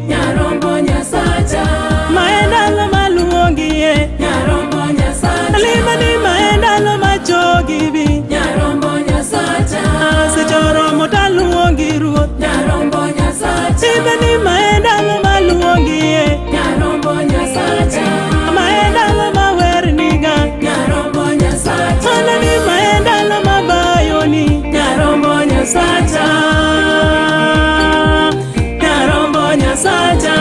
nyarombo nyasacha. Maendalo maluongie, nyarombo nyasacha. Limani maendalo machogibi, nyarombo nyasacha. Sechoro motaluongi ruoth, nyarombo nyasacha. Limani maendalo maluongie, nyarombo nyasacha. Maendalo mawerniga, nyarombo nyasacha. Manani maendalo mabayoni, nyarombo nyasacha. nyarombo nyasacha.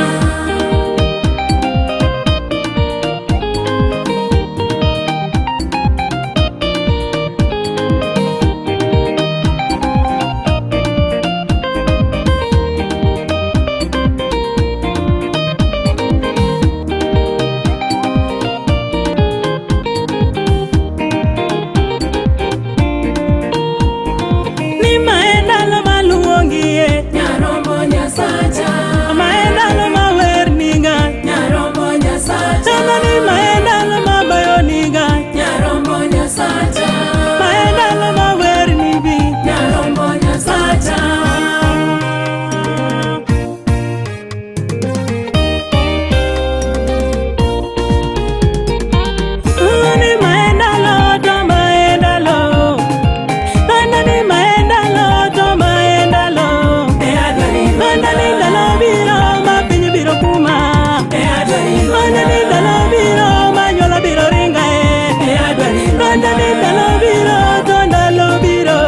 ni maendalo maluongie, nyarombo nyasacha. maendalo mawerniga, nyarombo nyasacha. Manani maendalo mabayoniga, nyarombo nyasacha. maendalo mawernibi, nyarombo nyasacha. Ni maendalo to maendalo, Manani maendalo to maendalo, Manani ndalo biro ma piny biro kuma, Manani ndalo biro ma nyuola biro ringa Manani ndalo biro to ndalo biro,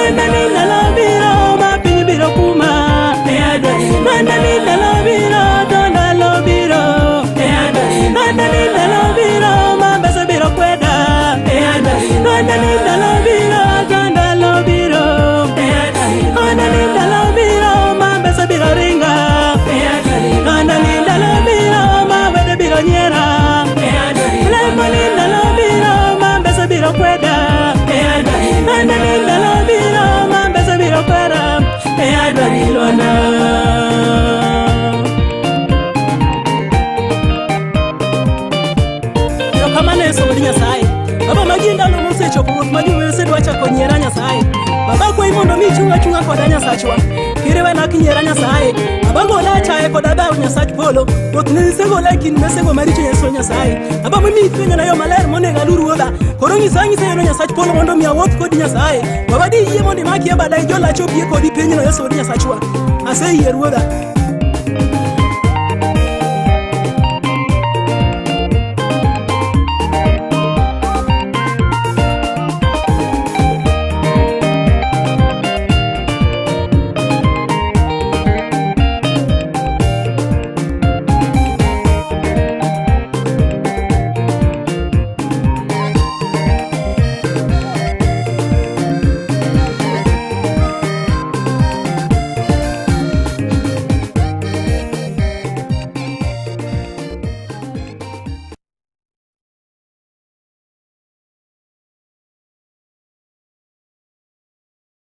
Manani ndalo biro ma piny biro kuma, Manani ndalo biro to ndalo biro, Manani ndalo biro ma bese biro kweda, Manani ndalo biro to ndalo biro, Manani ndalo biro ma bese biro ringa, Manani ndalo biro ma wede biro nyiera, Manani ndalo biro ma bese biro kweda, Manani ndalo biro ma bese biro kweda, adwari lona. Kamane sodi Nyasaye baba magi ndalo mosechopo ruoth ma jowese dwa chako nyiera Nyasaye baba kwai mondo mi chunga koda Nyasachwa kiriwe nak nyiera Nyasaye baba gola chaye koda daw Nyasach polo ruoth ne segola kin mesego maricho Yesu Nyasaye baba mi penyo na yo maler monega luruoda koro ngisa yo Nyasach polo mondo mi awuoth kodi Nyasaye baba di yie mondo makie badai jola chopie kodi penyo na Yesu Nyasachwa ase yie ruoda